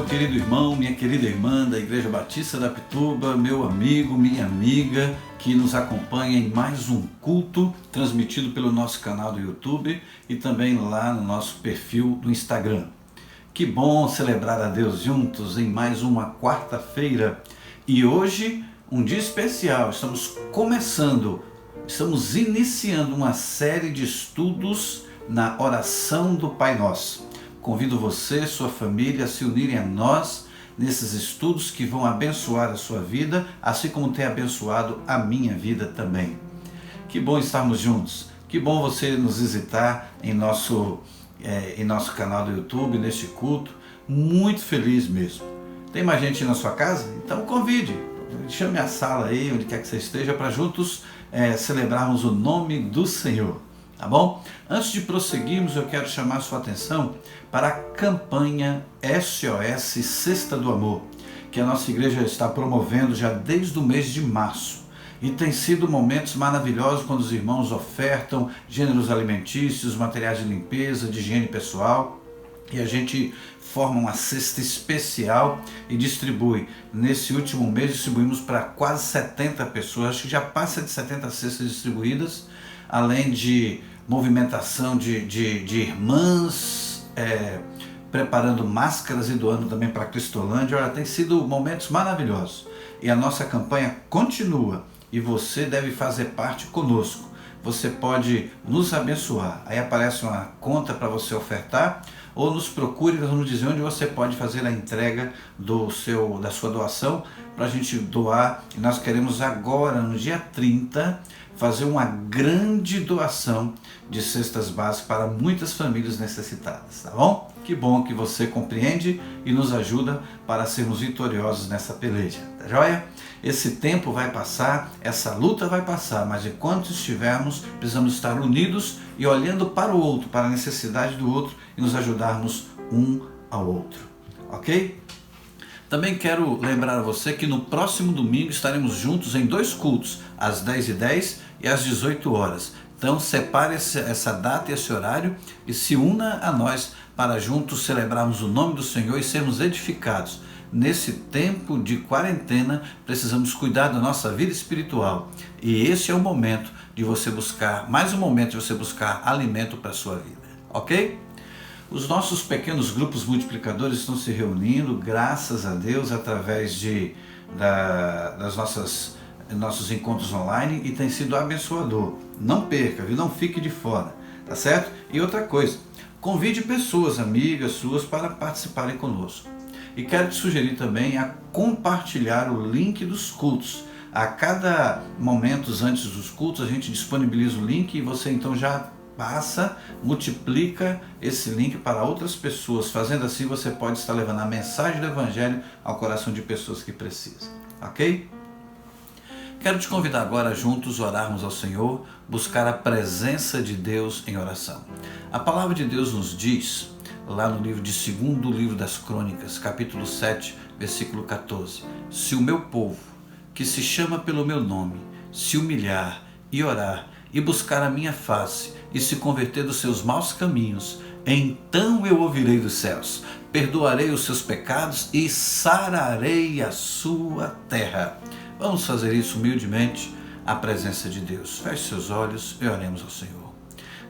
querido irmão, minha querida irmã da Igreja Batista da Pituba, meu amigo, minha amiga, que nos acompanha em mais um culto transmitido pelo nosso canal do YouTube e também lá no nosso perfil do Instagram. Que bom celebrar a Deus juntos em mais uma quarta-feira e hoje um dia especial. Estamos iniciando uma série de estudos na oração do Pai Nosso. Convido você, sua família, a se unirem a nós nesses estudos que vão abençoar a sua vida, assim como tem abençoado a minha vida também. Que bom estarmos juntos, que bom você nos visitar em nosso canal do YouTube, neste culto. Muito feliz mesmo. Tem mais gente na sua casa? Então convide, chame a sala aí, onde quer que você esteja, para juntos celebrarmos o nome do Senhor. Tá bom? Antes de prosseguirmos, eu quero chamar a sua atenção para a campanha SOS Cesta do Amor, que a nossa igreja está promovendo já desde o mês de março. E tem sido momentos maravilhosos quando os irmãos ofertam gêneros alimentícios, materiais de limpeza, de higiene pessoal. E a gente forma uma cesta especial e distribui. Nesse último mês distribuímos para quase 70 pessoas, acho que já passa de 70 cestas distribuídas, além de movimentação de irmãs, preparando máscaras e doando também para a Cristolândia. Olha, tem sido momentos maravilhosos. E a nossa campanha continua e você deve fazer parte conosco. Você pode nos abençoar. Aí aparece uma conta para você ofertar, ou nos procure, nós vamos dizer onde você pode fazer a entrega da sua doação para a gente doar. E nós queremos agora, no dia 30, fazer uma grande doação de cestas básicas para muitas famílias necessitadas, tá bom? Que bom que você compreende e nos ajuda para sermos vitoriosos nessa peleja, tá joia? Esse tempo vai passar, essa luta vai passar, mas enquanto estivermos, precisamos estar unidos e olhando para o outro, para a necessidade do outro e nos ajudarmos um ao outro, ok? Também quero lembrar a você que no próximo domingo estaremos juntos em 2 cultos, às 10h10 e às 18 horas. Então separe essa data e esse horário e se una a nós para juntos celebrarmos o nome do Senhor e sermos edificados. Nesse tempo de quarentena, precisamos cuidar da nossa vida espiritual. E esse é o momento de você buscar, mais um momento de você buscar alimento para a sua vida, ok? Os nossos pequenos grupos multiplicadores estão se reunindo, graças a Deus, através nossos encontros online e tem sido abençoador. Não perca, viu? Não fique de fora, tá certo? E outra coisa, convide pessoas, amigas suas, para participarem conosco. E quero te sugerir também a compartilhar o link dos cultos. A cada momento antes dos cultos, a gente disponibiliza o link e você então já multiplica esse link para outras pessoas. Fazendo assim, você pode estar levando a mensagem do Evangelho ao coração de pessoas que precisam, ok? Quero te convidar agora a juntos orarmos ao Senhor, buscar a presença de Deus em oração. A palavra de Deus nos diz, lá no livro de 2º livro das Crônicas, capítulo 7, versículo 14, se o meu povo, que se chama pelo meu nome, se humilhar e orar e buscar a minha face e se converter dos seus maus caminhos, então eu ouvirei dos céus, perdoarei os seus pecados e sararei a sua terra. Vamos fazer isso humildemente à presença de Deus. Feche seus olhos e oremos ao Senhor.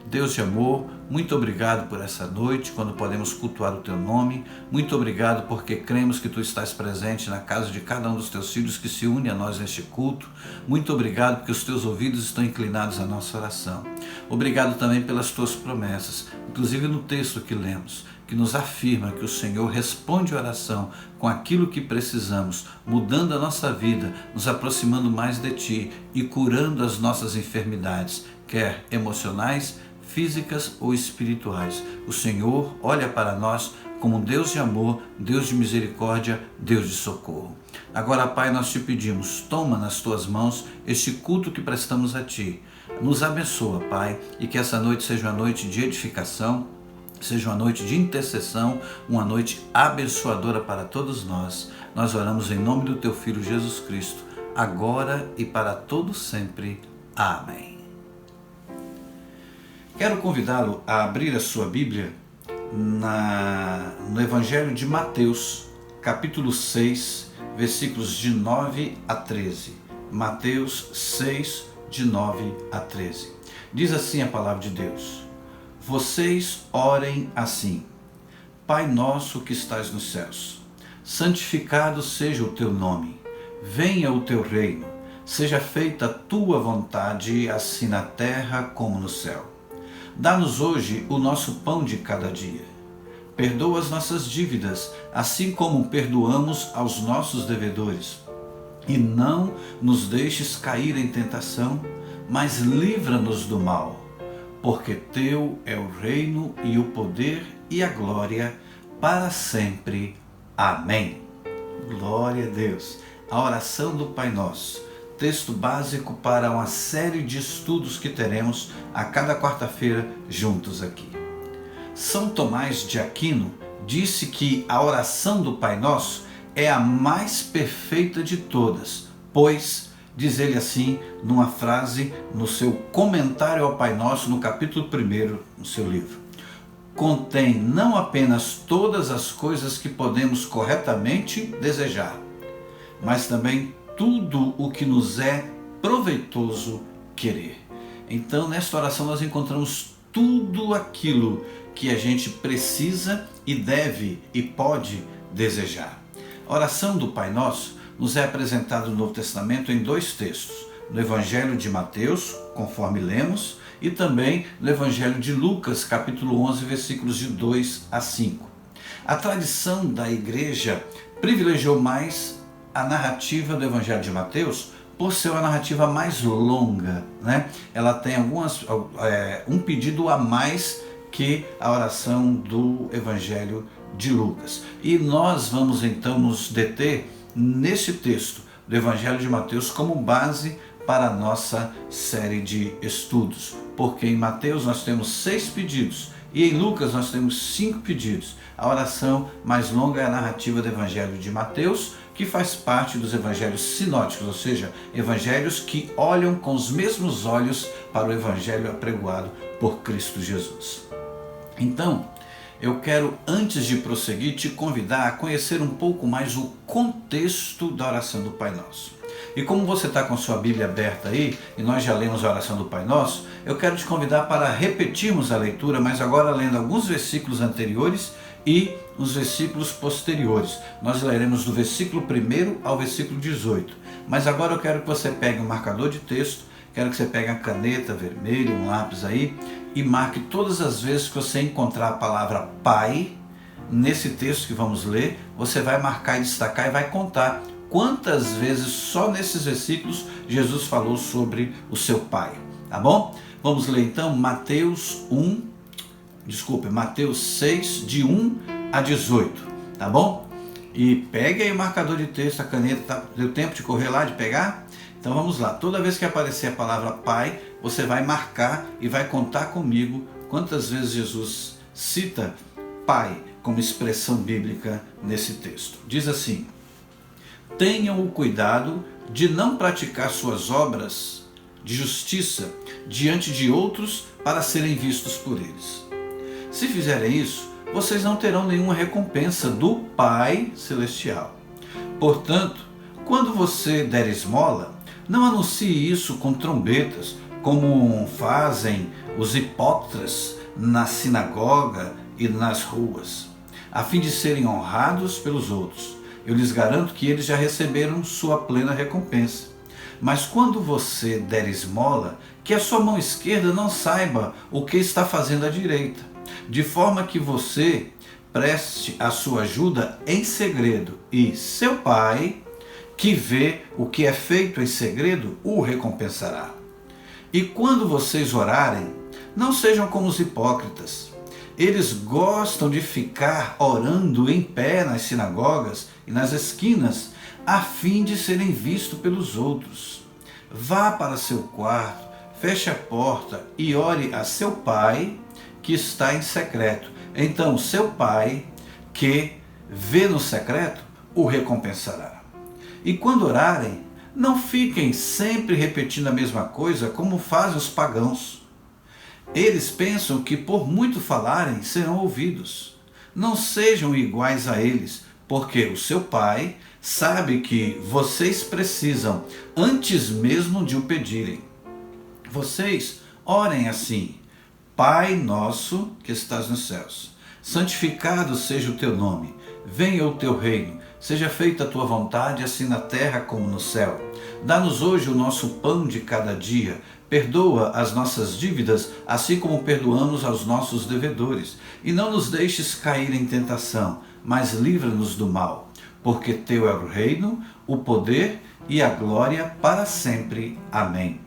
Deus de amor, muito obrigado por essa noite, quando podemos cultuar o Teu nome. Muito obrigado porque cremos que Tu estás presente na casa de cada um dos Teus filhos que se une a nós neste culto. Muito obrigado porque os Teus ouvidos estão inclinados à nossa oração. Obrigado também pelas Tuas promessas, inclusive no texto que lemos, que nos afirma que o Senhor responde a oração com aquilo que precisamos, mudando a nossa vida, nos aproximando mais de Ti e curando as nossas enfermidades, quer emocionais, físicas ou espirituais. O Senhor olha para nós como um Deus de amor, Deus de misericórdia, Deus de socorro. Agora, Pai, nós te pedimos, toma nas Tuas mãos este culto que prestamos a Ti. Nos abençoa, Pai, e que essa noite seja uma noite de edificação, seja uma noite de intercessão, uma noite abençoadora para todos nós. Nós oramos em nome do Teu Filho Jesus Cristo, agora e para todo sempre. Amém. Quero convidá-lo a abrir a sua Bíblia no Evangelho de Mateus, capítulo 6, versículos de 9 a 13. Mateus 6, de 9 a 13. Diz assim a palavra de Deus: Vocês orem assim: Pai nosso que estás nos céus, santificado seja o teu nome. Venha o teu reino. Seja feita a tua vontade, assim na terra como no céu. Dá-nos hoje o nosso pão de cada dia. Perdoa as nossas dívidas, assim como perdoamos aos nossos devedores. E não nos deixes cair em tentação, mas livra-nos do mal. Porque teu é o reino e o poder e a glória para sempre. Amém. Glória a Deus. A oração do Pai Nosso, texto básico para uma série de estudos que teremos a cada quarta-feira juntos aqui. São Tomás de Aquino disse que a oração do Pai Nosso é a mais perfeita de todas, pois, diz ele assim numa frase no seu comentário ao Pai Nosso, no capítulo 1 no seu livro, contém não apenas todas as coisas que podemos corretamente desejar, mas também tudo o que nos é proveitoso querer. Então, nesta oração nós encontramos tudo aquilo que a gente precisa e deve e pode desejar. A oração do Pai Nosso nos é apresentada no Novo Testamento em dois textos, no Evangelho de Mateus, conforme lemos, e também no Evangelho de Lucas, capítulo 11, versículos de 2 a 5. A tradição da igreja privilegiou mais a narrativa do Evangelho de Mateus por ser uma narrativa mais longa, né? Ela tem um pedido a mais que a oração do Evangelho de Lucas. E nós vamos então nos deter nesse texto do Evangelho de Mateus como base para a nossa série de estudos, porque em Mateus nós temos 6 pedidos e em Lucas nós temos 5 pedidos. A oração mais longa é a narrativa do Evangelho de Mateus, que faz parte dos evangelhos sinóticos, ou seja, evangelhos que olham com os mesmos olhos para o evangelho apregoado por Cristo Jesus. Então, eu quero, antes de prosseguir, te convidar a conhecer um pouco mais o contexto da oração do Pai Nosso. E como você está com sua Bíblia aberta aí, e nós já lemos a oração do Pai Nosso, eu quero te convidar para repetirmos a leitura, mas agora lendo alguns versículos anteriores e os versículos posteriores. Nós leremos do versículo 1 ao versículo 18. Mas agora eu quero que você pegue um marcador de texto, quero que você pegue a caneta vermelha, um lápis aí, e marque todas as vezes que você encontrar a palavra Pai, nesse texto que vamos ler, você vai marcar e destacar e vai contar quantas vezes só nesses versículos Jesus falou sobre o seu Pai, tá bom? Vamos ler então Mateus 6, de 1 a 18, tá bom? E pegue aí o marcador de texto, a caneta, tá? Deu tempo de correr lá, de pegar? Então vamos lá, toda vez que aparecer a palavra Pai, você vai marcar e vai contar comigo quantas vezes Jesus cita Pai como expressão bíblica nesse texto. Diz assim: tenham o cuidado de não praticar suas obras de justiça diante de outros para serem vistos por eles. Se fizerem isso, vocês não terão nenhuma recompensa do Pai Celestial. Portanto, quando você der esmola, não anuncie isso com trombetas, como fazem os hipócritas na sinagoga e nas ruas, a fim de serem honrados pelos outros. Eu lhes garanto que eles já receberam sua plena recompensa. Mas quando você der esmola, que a sua mão esquerda não saiba o que está fazendo a direita, de forma que você preste a sua ajuda em segredo, e seu Pai, que vê o que é feito em segredo, o recompensará. E quando vocês orarem, não sejam como os hipócritas. Eles gostam de ficar orando em pé nas sinagogas e nas esquinas, a fim de serem vistos pelos outros. Vá para seu quarto, feche a porta e ore a seu Pai, que está em secreto. Então seu Pai, que vê no secreto, o recompensará. E quando orarem, não fiquem sempre repetindo a mesma coisa como fazem os pagãos. Eles pensam que por muito falarem serão ouvidos. Não sejam iguais a eles, porque o seu Pai sabe que vocês precisam antes mesmo de o pedirem. Vocês orem assim: Pai nosso que estás nos céus, santificado seja o teu nome, venha o teu reino, seja feita a tua vontade, assim na terra como no céu. Dá-nos hoje o nosso pão de cada dia, perdoa as nossas dívidas, assim como perdoamos aos nossos devedores, e não nos deixes cair em tentação, mas livra-nos do mal, porque teu é o reino, o poder e a glória para sempre. Amém.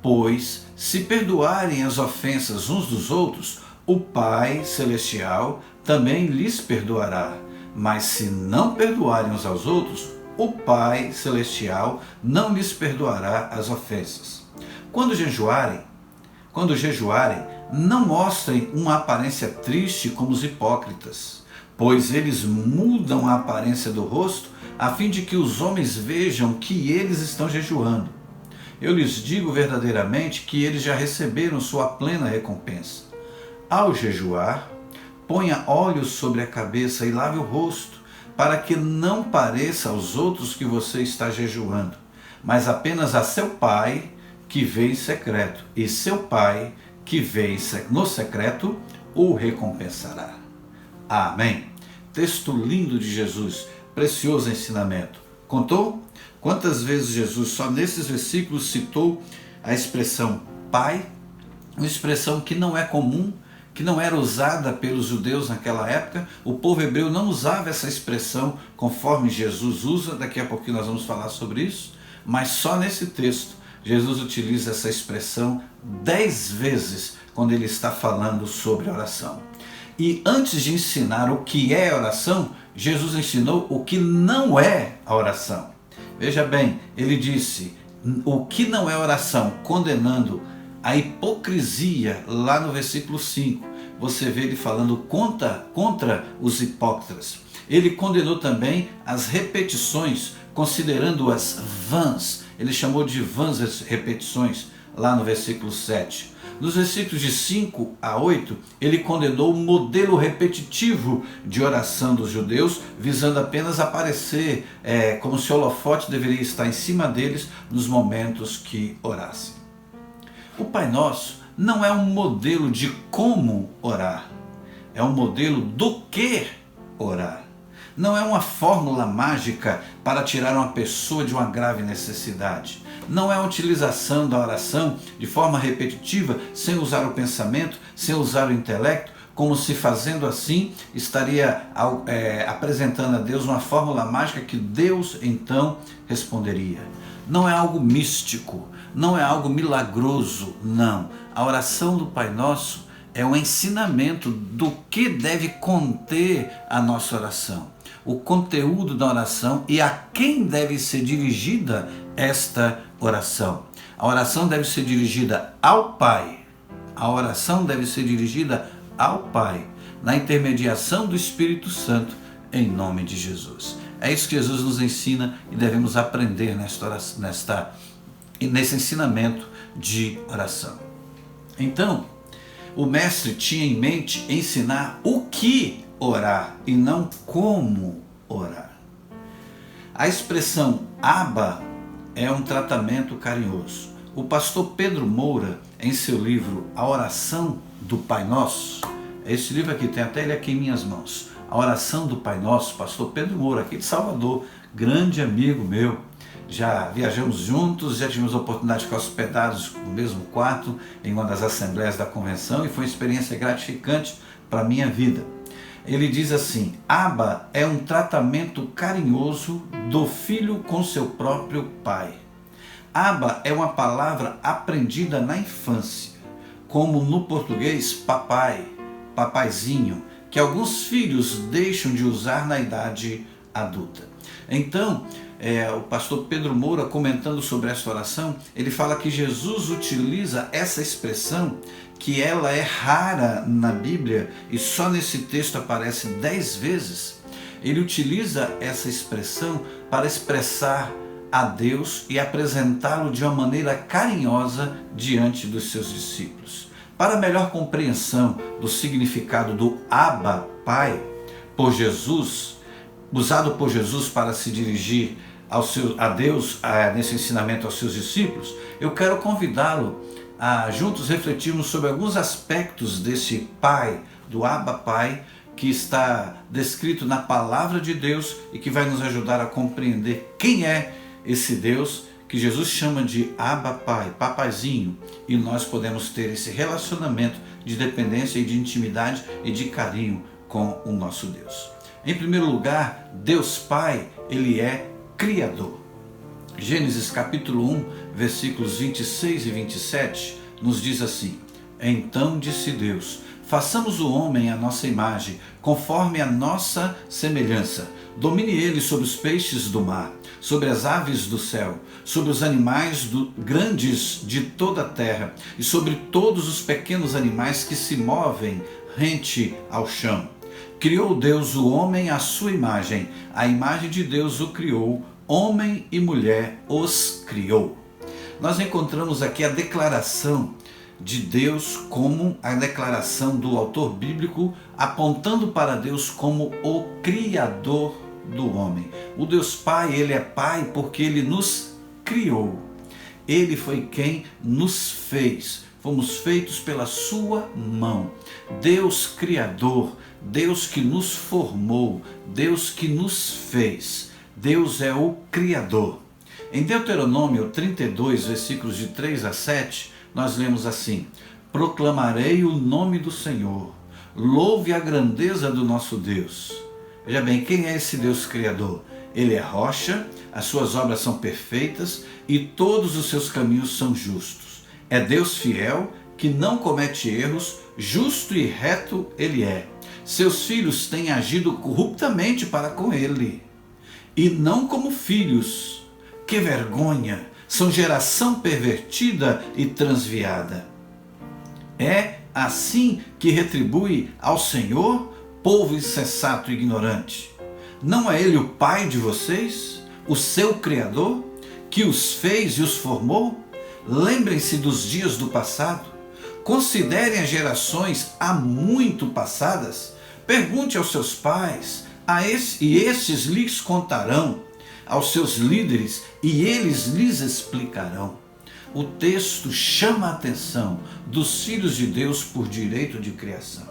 Pois, se perdoarem as ofensas uns dos outros, o Pai Celestial também lhes perdoará. Mas se não perdoarem uns aos outros, o Pai Celestial não lhes perdoará as ofensas. Quando jejuarem, não mostrem uma aparência triste como os hipócritas, pois eles mudam a aparência do rosto, a fim de que os homens vejam que eles estão jejuando. Eu lhes digo verdadeiramente que eles já receberam sua plena recompensa. Ao jejuar, ponha óleo sobre a cabeça e lave o rosto, para que não pareça aos outros que você está jejuando, mas apenas a seu Pai que vê em secreto, e seu Pai que vê no secreto o recompensará. Amém. Texto lindo de Jesus, precioso ensinamento. Contou? Quantas vezes Jesus, só nesses versículos, citou a expressão Pai, uma expressão que não é comum, que não era usada pelos judeus naquela época. O povo hebreu não usava essa expressão conforme Jesus usa, daqui a pouquinho nós vamos falar sobre isso, mas só nesse texto Jesus utiliza essa expressão 10 vezes quando ele está falando sobre oração. E antes de ensinar o que é oração, Jesus ensinou o que não é a oração. Veja bem, ele disse o que não é oração, condenando a hipocrisia lá no versículo 5. Você vê ele falando contra os hipócritas. Ele condenou também as repetições, considerando-as vãs. Ele chamou de vãs as repetições lá no versículo 7. Nos versículos de 5 a 8, ele condenou o modelo repetitivo de oração dos judeus, visando apenas aparecer como se o holofote deveria estar em cima deles nos momentos que orassem. O Pai Nosso não é um modelo de como orar, é um modelo do que orar. Não é uma fórmula mágica para tirar uma pessoa de uma grave necessidade. Não é a utilização da oração de forma repetitiva, sem usar o pensamento, sem usar o intelecto, como se fazendo assim estaria apresentando a Deus uma fórmula mágica que Deus então responderia. Não é algo místico, não é algo milagroso, não. A oração do Pai Nosso é um ensinamento do que deve conter a nossa oração, o conteúdo da oração e a quem deve ser dirigida esta oração. A oração deve ser dirigida ao Pai. A oração deve ser dirigida ao Pai, na intermediação do Espírito Santo, em nome de Jesus. É isso que Jesus nos ensina e devemos aprender nesse ensinamento de oração. Então, o mestre tinha em mente ensinar o que orar e não como orar. A expressão Abba é um tratamento carinhoso. O pastor Pedro Moura, em seu livro A Oração do Pai Nosso, esse livro aqui, tem até ele aqui em minhas mãos, A Oração do Pai Nosso, pastor Pedro Moura, aqui de Salvador, grande amigo meu. Já viajamos juntos, já tivemos a oportunidade de ficar hospedados no mesmo quarto em uma das assembleias da convenção e foi uma experiência gratificante para a minha vida. Ele diz assim: Abba é um tratamento carinhoso do filho com seu próprio pai. Abba é uma palavra aprendida na infância, como no português papai, papaizinho, que alguns filhos deixam de usar na idade adulta. Então, o pastor Pedro Moura, comentando sobre esta oração, ele fala que Jesus utiliza essa expressão, que ela é rara na Bíblia e só nesse texto aparece 10 vezes. Ele utiliza essa expressão para expressar a Deus e apresentá-lo de uma maneira carinhosa diante dos seus discípulos. Para melhor compreensão do significado do Abba, Pai, por Jesus, usado por Jesus para se dirigir a Deus nesse ensinamento aos seus discípulos, eu quero convidá-lo a juntos refletirmos sobre alguns aspectos desse Pai, do Abba Pai, que está descrito na Palavra de Deus e que vai nos ajudar a compreender quem é esse Deus que Jesus chama de Abba Pai, Papaizinho, e nós podemos ter esse relacionamento de dependência e de intimidade e de carinho com o nosso Deus. Em primeiro lugar, Deus Pai, Ele é Criador. Gênesis capítulo 1, versículos 26 e 27, nos diz assim: Então disse Deus: façamos o homem à nossa imagem, conforme a nossa semelhança. Domine ele sobre os peixes do mar, sobre as aves do céu, sobre os animais grandes de toda a terra e sobre todos os pequenos animais que se movem rente ao chão. Criou Deus o homem à sua imagem, a imagem de Deus o criou, homem e mulher os criou. Nós encontramos aqui a declaração de Deus como a declaração do autor bíblico, apontando para Deus como o Criador do homem. O Deus Pai, Ele é Pai porque Ele nos criou. Ele foi quem nos fez. Fomos feitos pela sua mão. Deus Criador, Deus que nos formou, Deus que nos fez. Deus é o Criador. Em Deuteronômio 32, versículos de 3 a 7, nós lemos assim: proclamarei o nome do Senhor, louve a grandeza do nosso Deus. Veja bem, quem é esse Deus Criador? Ele é rocha, as suas obras são perfeitas e todos os seus caminhos são justos. É Deus fiel, que não comete erros, justo e reto Ele é. Seus filhos têm agido corruptamente para com Ele, e não como filhos. Que vergonha! São geração pervertida e transviada. É assim que retribui ao Senhor, povo insensato e ignorante. Não é Ele o Pai de vocês, o seu Criador, que os fez e os formou? Lembrem-se dos dias do passado. Considerem as gerações há muito passadas. Pergunte aos seus pais, e estes lhes contarão, aos seus líderes, e eles lhes explicarão. O texto chama a atenção dos filhos de Deus por direito de criação.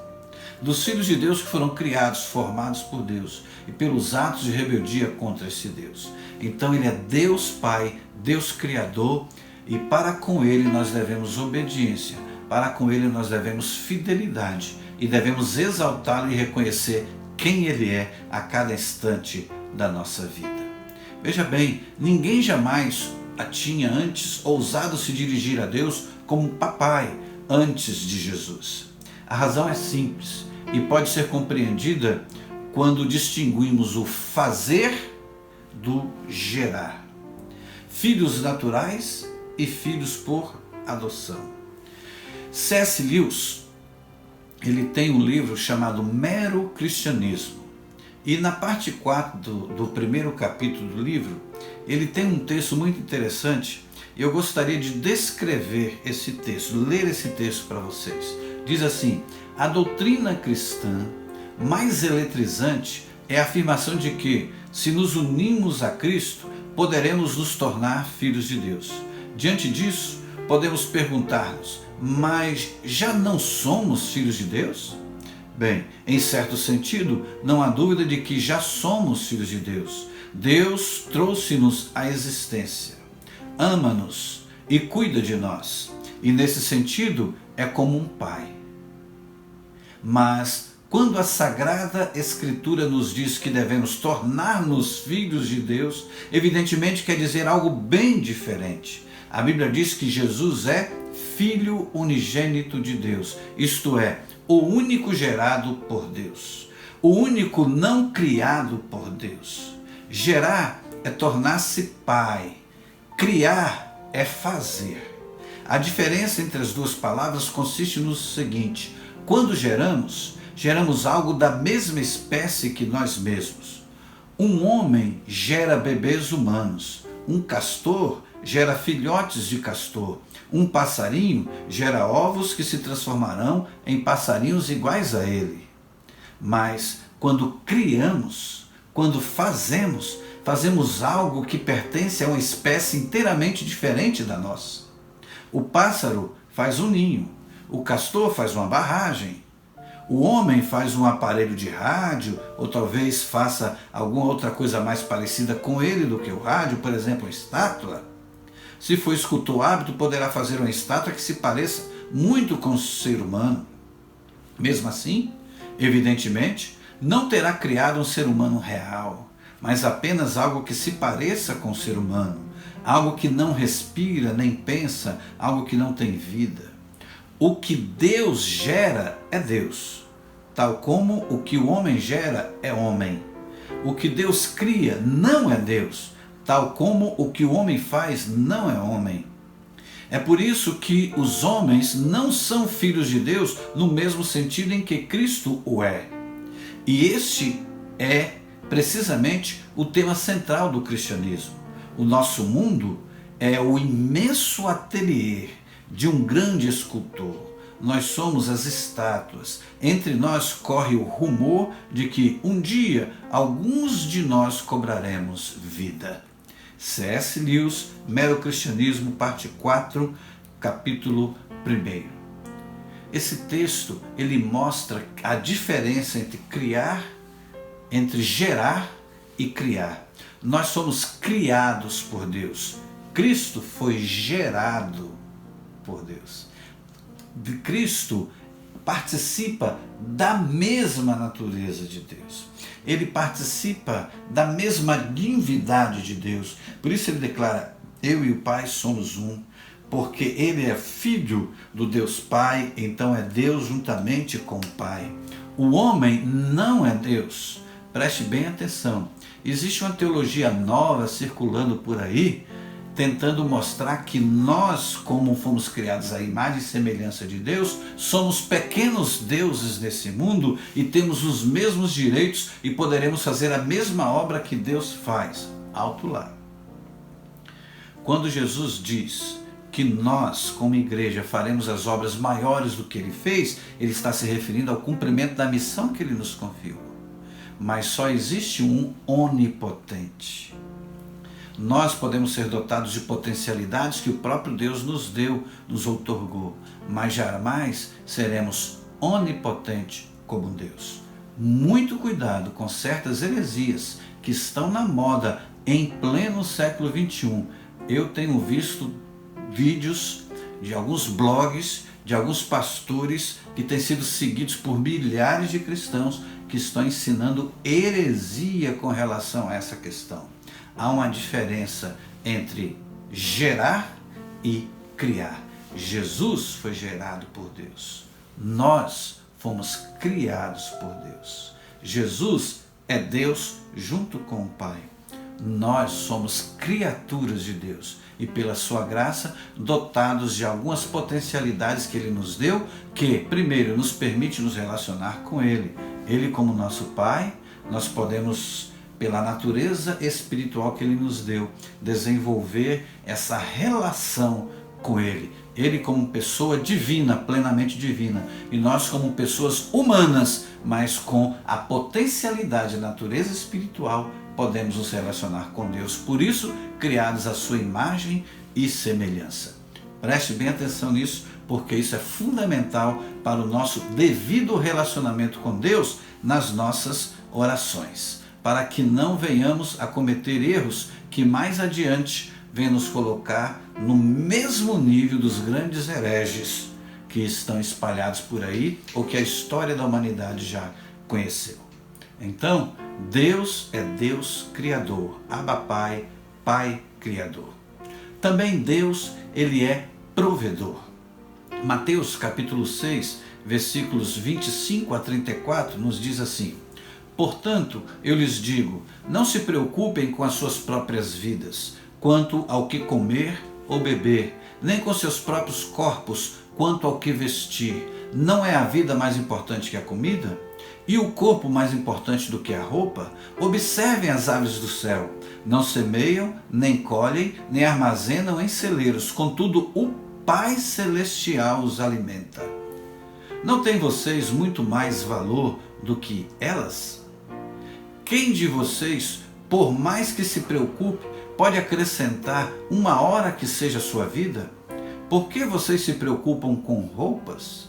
Dos filhos de Deus que foram criados, formados por Deus e pelos atos de rebeldia contra esse Deus. Então Ele é Deus Pai, Deus Criador, e para com Ele nós devemos obediência, para com Ele nós devemos fidelidade e devemos exaltá-lo e reconhecer quem Ele é a cada instante da nossa vida. Veja bem, ninguém jamais tinha antes ousado se dirigir a Deus como papai antes de Jesus. A razão é simples e pode ser compreendida quando distinguimos o fazer do gerar. Filhos naturais e filhos por adoção. C.S. Lewis, ele tem um livro chamado Mero Cristianismo. E na parte 4 do primeiro capítulo do livro, ele tem um texto muito interessante. Eu gostaria de descrever esse texto, ler esse texto para vocês. Diz assim: a doutrina cristã mais eletrizante é a afirmação de que, se nos unimos a Cristo, poderemos nos tornar filhos de Deus. Diante disso, podemos perguntar-nos: mas já não somos filhos de Deus? Bem, em certo sentido, não há dúvida de que já somos filhos de Deus. Deus trouxe-nos à existência, ama-nos e cuida de nós. E nesse sentido, é como um pai. Mas, quando a Sagrada Escritura nos diz que devemos tornar-nos filhos de Deus, evidentemente quer dizer algo bem diferente. A Bíblia diz que Jesus é Filho unigênito de Deus, isto é, o único gerado por Deus, o único não criado por Deus. Gerar é tornar-se pai, criar é fazer. A diferença entre as duas palavras consiste no seguinte: quando geramos algo da mesma espécie que nós mesmos. Um homem gera bebês humanos, um castor gera filhotes de castor, um passarinho gera ovos que se transformarão em passarinhos iguais a ele. Mas quando criamos, quando fazemos algo que pertence a uma espécie inteiramente diferente da nossa. O pássaro faz um ninho, o castor faz uma barragem, o homem faz um aparelho de rádio, ou talvez faça alguma outra coisa mais parecida com ele do que o rádio, por exemplo, a estátua. Se for escultor hábil, poderá fazer uma estátua que se pareça muito com o ser humano. Mesmo assim, evidentemente, não terá criado um ser humano real, mas apenas algo que se pareça com o ser humano, algo que não respira nem pensa, algo que não tem vida. O que Deus gera é Deus, tal como o que o homem gera é homem. O que Deus cria não é Deus, tal como o que o homem faz não é homem. É por isso que os homens não são filhos de Deus no mesmo sentido em que Cristo o é. E este é precisamente o tema central do cristianismo. O nosso mundo é o imenso ateliê de um grande escultor. Nós somos as estátuas. Entre nós corre o rumor de que um dia alguns de nós cobraremos vida. C.S. Lewis, Mero Cristianismo, parte 4, capítulo 1. Esse texto, ele mostra a diferença entre gerar e criar. Nós somos criados por Deus. Cristo foi gerado por Deus. Cristo participa da mesma natureza de Deus. Ele participa da mesma divindade de Deus. Por isso ele declara: eu e o Pai somos um. Porque ele é filho do Deus Pai, então é Deus juntamente com o Pai. O homem não é Deus. Preste bem atenção. Existe uma teologia nova circulando por aí, tentando mostrar que nós, como fomos criados à imagem e semelhança de Deus, somos pequenos deuses nesse mundo e temos os mesmos direitos e poderemos fazer a mesma obra que Deus faz. Alto lá. Quando Jesus diz que nós, como igreja, faremos as obras maiores do que Ele fez, Ele está se referindo ao cumprimento da missão que Ele nos confiou. Mas só existe um onipotente. Nós podemos ser dotados de potencialidades que o próprio Deus nos deu, nos outorgou, mas jamais seremos onipotentes como Deus. Muito cuidado com certas heresias que estão na moda em pleno século XXI. Eu tenho visto vídeos de alguns blogs, de alguns pastores que têm sido seguidos por milhares de cristãos que estão ensinando heresia com relação a essa questão. Há uma diferença entre gerar e criar. Jesus foi gerado por Deus. Nós fomos criados por Deus. Jesus é Deus junto com o Pai. Nós somos criaturas de Deus e, pela sua graça, dotados de algumas potencialidades que Ele nos deu, que, primeiro, nos permite nos relacionar com Ele. Ele, como nosso Pai, nós podemos, pela natureza espiritual que Ele nos deu, desenvolver essa relação com Ele. Ele como pessoa divina, plenamente divina, e nós como pessoas humanas, mas com a potencialidade, a natureza espiritual, podemos nos relacionar com Deus. Por isso, criados à sua imagem e semelhança. Preste bem atenção nisso, porque isso é fundamental para o nosso devido relacionamento com Deus nas nossas orações, para que não venhamos a cometer erros que mais adiante venham nos colocar no mesmo nível dos grandes hereges que estão espalhados por aí, ou que a história da humanidade já conheceu. Então, Deus é Deus Criador, Abba Pai, Pai Criador. Também Deus, Ele é provedor. Mateus capítulo 6, versículos 25 a 34, nos diz assim: portanto, eu lhes digo, não se preocupem com as suas próprias vidas, quanto ao que comer ou beber, nem com seus próprios corpos, quanto ao que vestir. Não é a vida mais importante que a comida? E o corpo mais importante do que a roupa? Observem as aves do céu. Não semeiam, nem colhem, nem armazenam em celeiros. Contudo, o Pai Celestial os alimenta. Não têm vocês muito mais valor do que elas? Quem de vocês, por mais que se preocupe, pode acrescentar uma hora que seja a sua vida? Por que vocês se preocupam com roupas?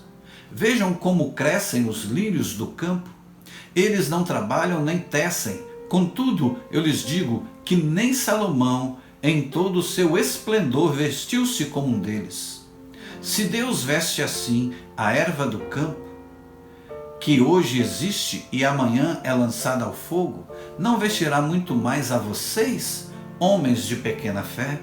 Vejam como crescem os lírios do campo. Eles não trabalham nem tecem. Contudo, eu lhes digo que nem Salomão, em todo o seu esplendor, vestiu-se como um deles. Se Deus veste assim a erva do campo, que hoje existe e amanhã é lançada ao fogo, não vestirá muito mais a vocês, homens de pequena fé?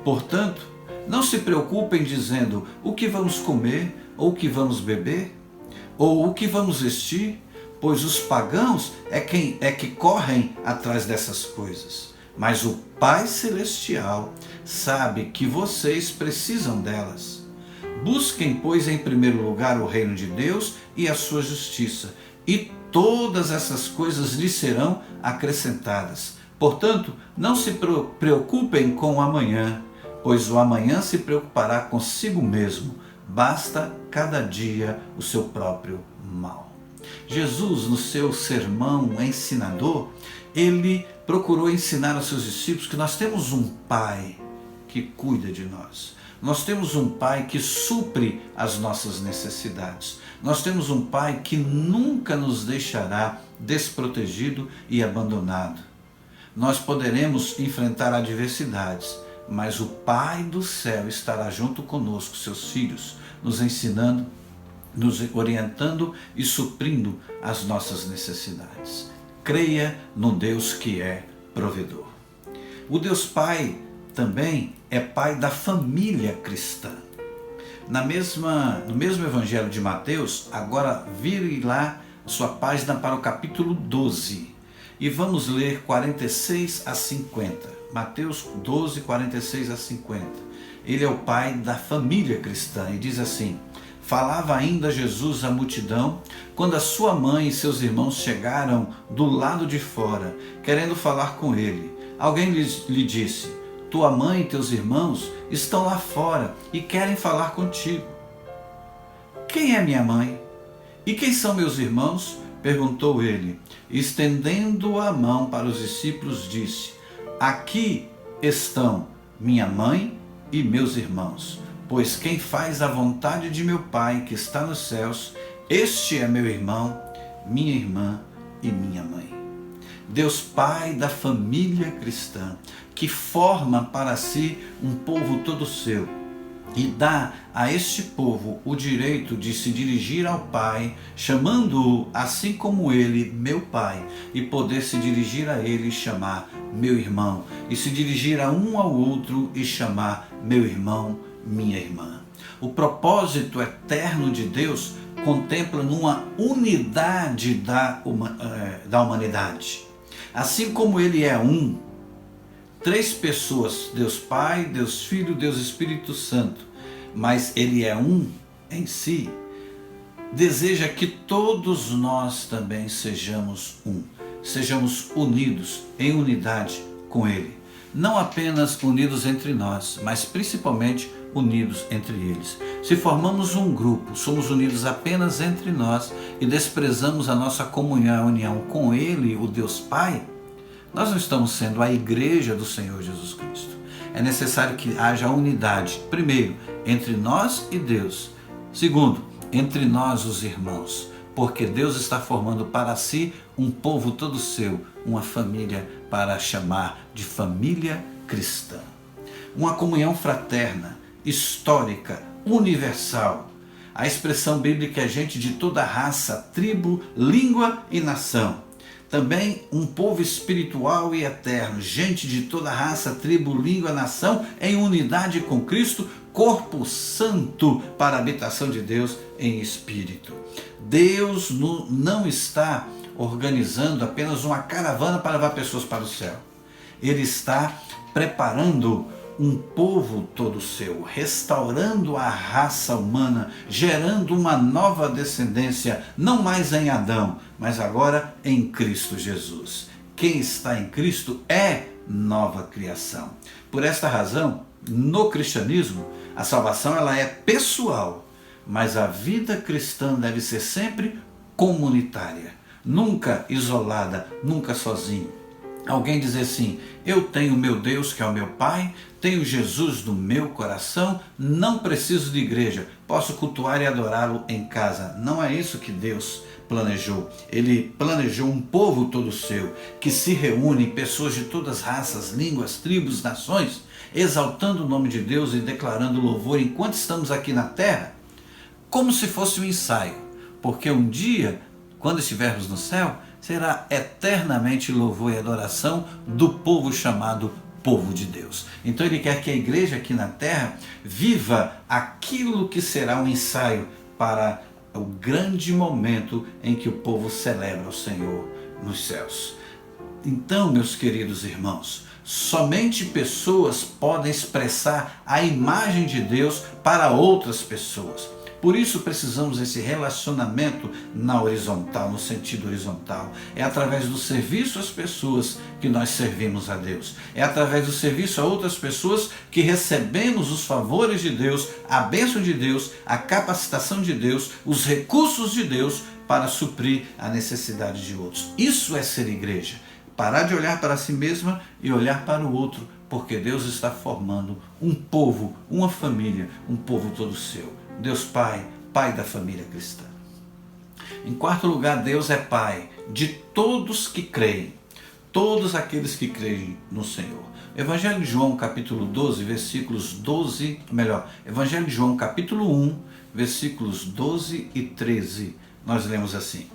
Portanto, não se preocupem dizendo o que vamos comer, ou o que vamos beber, ou o que vamos vestir, pois os pagãos é que correm atrás dessas coisas. Mas o Pai Celestial sabe que vocês precisam delas. Busquem, pois, em primeiro lugar o reino de Deus e a sua justiça, e todas essas coisas lhes serão acrescentadas. Portanto, não se preocupem com o amanhã, pois o amanhã se preocupará consigo mesmo. Basta cada dia o seu próprio mal. Jesus, no seu sermão ensinador, ele procurou ensinar aos seus discípulos que nós temos um Pai que cuida de nós. Nós temos um Pai que supre as nossas necessidades. Nós temos um Pai que nunca nos deixará desprotegido e abandonado. Nós poderemos enfrentar adversidades, mas o Pai do céu estará junto conosco, seus filhos, nos ensinando, nos orientando e suprindo as nossas necessidades. Creia no Deus que é provedor. O Deus Pai também é Pai da família cristã. No mesmo Evangelho de Mateus, agora vire lá sua página para o capítulo 12 e vamos ler 46 a 50. Mateus 12, 46 a 50. Ele é o Pai da família cristã e diz assim: falava ainda Jesus à multidão, quando a sua mãe e seus irmãos chegaram do lado de fora, querendo falar com ele. Alguém lhe disse: tua mãe e teus irmãos estão lá fora e querem falar contigo. Quem é minha mãe? E quem são meus irmãos? Perguntou ele. Estendendo a mão para os discípulos, disse: aqui estão minha mãe e meus irmãos. Pois quem faz a vontade de meu Pai que está nos céus, este é meu irmão, minha irmã e minha mãe. Deus Pai da família cristã, que forma para si um povo todo seu e dá a este povo o direito de se dirigir ao Pai, chamando-o assim como ele, meu Pai, e poder se dirigir a ele e chamar meu irmão, e se dirigir a um ao outro e chamar meu irmão, minha irmã. O propósito eterno de Deus contempla numa unidade da humanidade. Assim como ele é um, três pessoas, Deus Pai, Deus Filho, Deus Espírito Santo, mas ele é um em si, deseja que todos nós também sejamos um, sejamos unidos em unidade com ele. Não apenas unidos entre nós, mas principalmente unidos entre eles. Se formamos um grupo, somos unidos apenas entre nós e desprezamos a nossa comunhão, a união com ele, o Deus Pai, nós não estamos sendo a igreja do Senhor Jesus Cristo. É necessário que haja unidade, primeiro, entre nós e Deus. Segundo, entre nós os irmãos, porque Deus está formando para si um povo todo seu, uma família para chamar de família cristã. Uma comunhão fraterna, histórica, universal. A expressão bíblica é gente de toda raça, tribo, língua e nação. Também um povo espiritual e eterno, gente de toda raça, tribo, língua, nação, em unidade com Cristo, corpo santo para a habitação de Deus em espírito. Deus não está organizando apenas uma caravana para levar pessoas para o céu. Ele está preparando um povo todo seu, restaurando a raça humana, gerando uma nova descendência, não mais em Adão, mas agora em Cristo Jesus. Quem está em Cristo é nova criação. Por esta razão, no cristianismo, a salvação ela é pessoal, mas a vida cristã deve ser sempre comunitária. nunca isolada, nunca sozinho. Alguém dizer assim: eu tenho meu Deus que é o meu Pai, tenho Jesus no meu coração, não preciso de igreja, posso cultuar e adorá-lo em casa. Não é isso que Deus planejou. Ele planejou um povo todo seu, que se reúne, pessoas de todas as raças, línguas, tribos, nações, exaltando o nome de Deus e declarando louvor enquanto estamos aqui na terra, como se fosse um ensaio, porque um dia, quando estivermos no céu, será eternamente louvor e adoração do povo chamado povo de Deus. Então ele quer que a igreja aqui na terra viva aquilo que será um ensaio para o grande momento em que o povo celebra o Senhor nos céus. Então, meus queridos irmãos, somente pessoas podem expressar a imagem de Deus para outras pessoas. Por isso precisamos desse relacionamento na horizontal, no sentido horizontal. É através do serviço às pessoas que nós servimos a Deus. É através do serviço a outras pessoas que recebemos os favores de Deus, a bênção de Deus, a capacitação de Deus, os recursos de Deus para suprir a necessidade de outros. Isso é ser igreja. Parar de olhar para si mesma e olhar para o outro, porque Deus está formando um povo, uma família, um povo todo seu. Deus Pai, Pai da família cristã. Em quarto lugar, Deus é Pai de todos que creem, todos aqueles que creem no Senhor. Evangelho de João, capítulo 12, Evangelho de João, capítulo 1, versículos 12 e 13, nós lemos assim: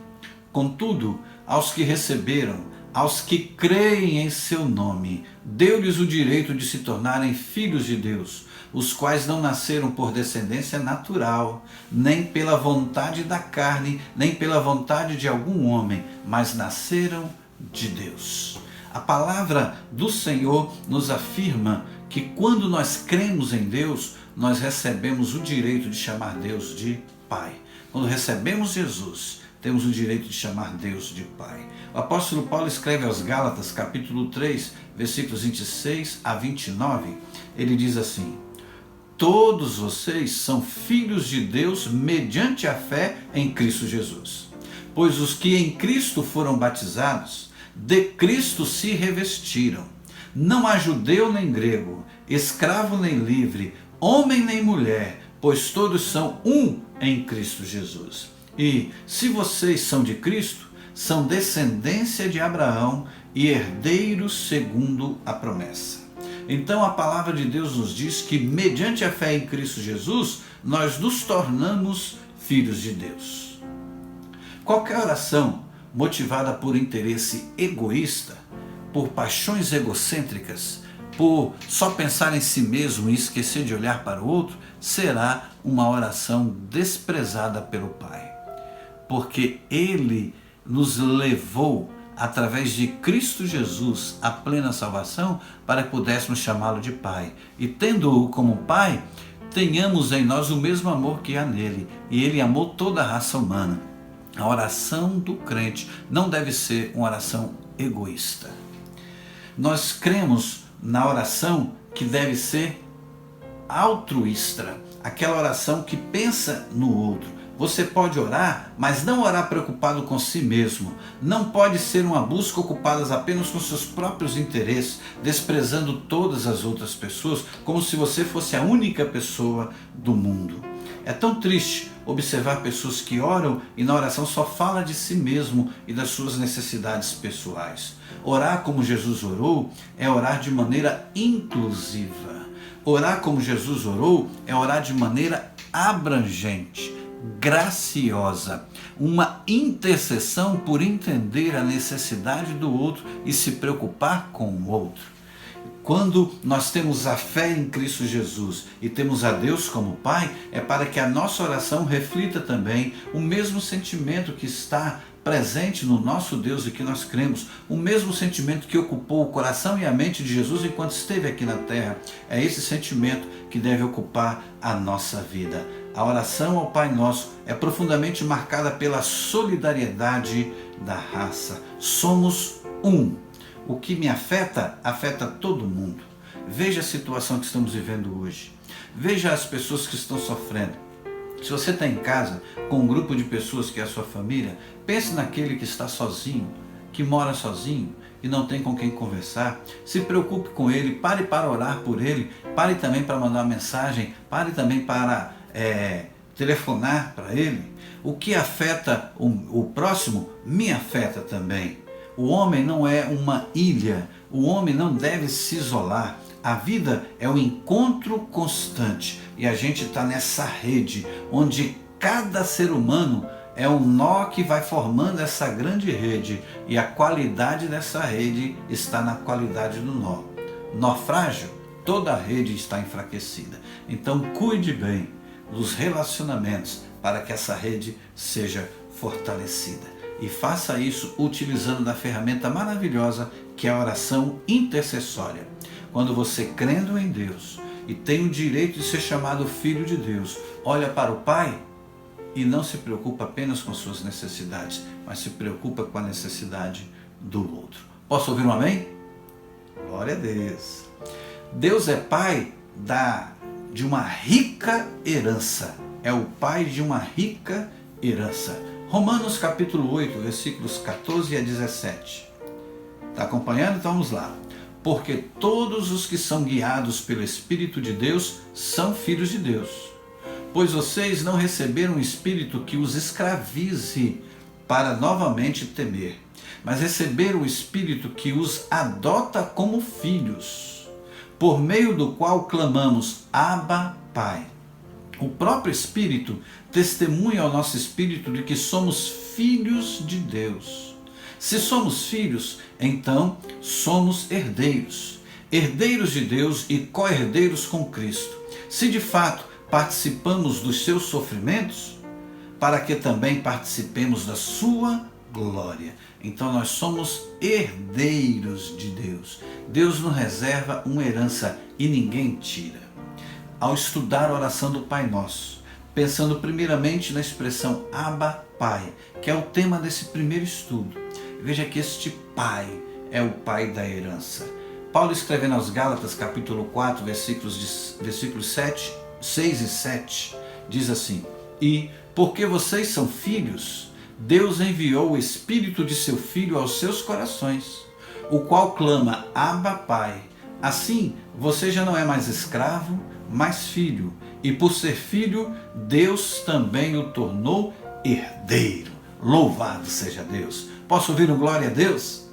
contudo, aos que receberam, aos que creem em seu nome, deu-lhes o direito de se tornarem filhos de Deus, os quais não nasceram por descendência natural, nem pela vontade da carne, nem pela vontade de algum homem, mas nasceram de Deus. A palavra do Senhor nos afirma que quando nós cremos em Deus, nós recebemos o direito de chamar Deus de Pai. Quando recebemos Jesus, temos o direito de chamar Deus de Pai. O apóstolo Paulo escreve aos Gálatas, capítulo 3, versículos 26 a 29, ele diz assim: todos vocês são filhos de Deus mediante a fé em Cristo Jesus. Pois os que em Cristo foram batizados, de Cristo se revestiram. Não há judeu nem grego, escravo nem livre, homem nem mulher, pois todos são um em Cristo Jesus. E se vocês são de Cristo, são descendência de Abraão e herdeiros segundo a promessa. Então a palavra de Deus nos diz que mediante a fé em Cristo Jesus, nós nos tornamos filhos de Deus. Qualquer oração motivada por interesse egoísta, por paixões egocêntricas, por só pensar em si mesmo e esquecer de olhar para o outro, será uma oração desprezada pelo Pai. Porque Ele nos levou, através de Cristo Jesus, à plena salvação, para que pudéssemos chamá-lo de Pai. E tendo-o como Pai, tenhamos em nós o mesmo amor que há nele. E Ele amou toda a raça humana. A oração do crente não deve ser uma oração egoísta. Nós cremos na oração que deve ser altruísta, aquela oração que pensa no outro. Você pode orar, mas não orar preocupado com si mesmo. Não pode ser uma busca ocupada apenas com seus próprios interesses, desprezando todas as outras pessoas, como se você fosse a única pessoa do mundo. É tão triste observar pessoas que oram e na oração só fala de si mesmo e das suas necessidades pessoais. Orar como Jesus orou é orar de maneira inclusiva. Orar como Jesus orou é orar de maneira abrangente, graciosa, uma intercessão por entender a necessidade do outro e se preocupar com o outro. Quando nós temos a fé em Cristo Jesus e temos a Deus como Pai, é para que a nossa oração reflita também o mesmo sentimento que está presente no nosso Deus e que nós cremos, o mesmo sentimento que ocupou o coração e a mente de Jesus enquanto esteve aqui na terra. É esse sentimento que deve ocupar a nossa vida. A oração ao Pai Nosso é profundamente marcada pela solidariedade da raça. Somos um. O que me afeta, afeta todo mundo. Veja a situação que estamos vivendo hoje. Veja as pessoas que estão sofrendo. Se você está em casa com um grupo de pessoas que é a sua família, pense naquele que está sozinho, que mora sozinho e não tem com quem conversar. Se preocupe com ele, pare para orar por ele, pare também para mandar uma mensagem, pare também para telefonar para ele. O que afeta o próximo, me afeta também. O homem não é uma ilha, o homem não deve se isolar. A vida é um encontro constante e a gente está nessa rede onde cada ser humano é um nó que vai formando essa grande rede e a qualidade dessa rede está na qualidade do nó. Nó frágil, toda a rede está enfraquecida. Então cuide bem dos relacionamentos para que essa rede seja fortalecida. E faça isso utilizando da ferramenta maravilhosa que é a oração intercessória. Quando você crendo em Deus e tem o direito de ser chamado filho de Deus, olha para o Pai e não se preocupa apenas com suas necessidades, mas se preocupa com a necessidade do outro. Posso ouvir um amém? Glória a Deus. Deus é Pai de uma rica herança. É o Pai de uma rica herança. Romanos capítulo 8, versículos 14 a 17. Está acompanhando? Então vamos lá. Porque todos os que são guiados pelo Espírito de Deus são filhos de Deus. Pois vocês não receberam um espírito que os escravize para novamente temer, mas receberam o Espírito que os adota como filhos, por meio do qual clamamos, Abba, Pai. O próprio Espírito testemunha ao nosso espírito de que somos filhos de Deus. Se somos filhos, então somos herdeiros, herdeiros de Deus e co-herdeiros com Cristo. Se de fato participamos dos seus sofrimentos, para que também participemos da sua glória. Então nós somos herdeiros de Deus. Deus nos reserva uma herança e ninguém tira. Ao estudar a oração do Pai Nosso, pensando primeiramente na expressão Abba, Pai, que é o tema desse primeiro estudo, veja que este Pai é o Pai da herança. Paulo escrevendo aos Gálatas, capítulo 4, versículos 6 e 7, diz assim: E, porque vocês são filhos, Deus enviou o Espírito de seu Filho aos seus corações, o qual clama, Abba, Pai. Assim, você já não é mais escravo, mas filho. E por ser filho, Deus também o tornou herdeiro. Louvado seja Deus. Posso ouvir um glória a Deus?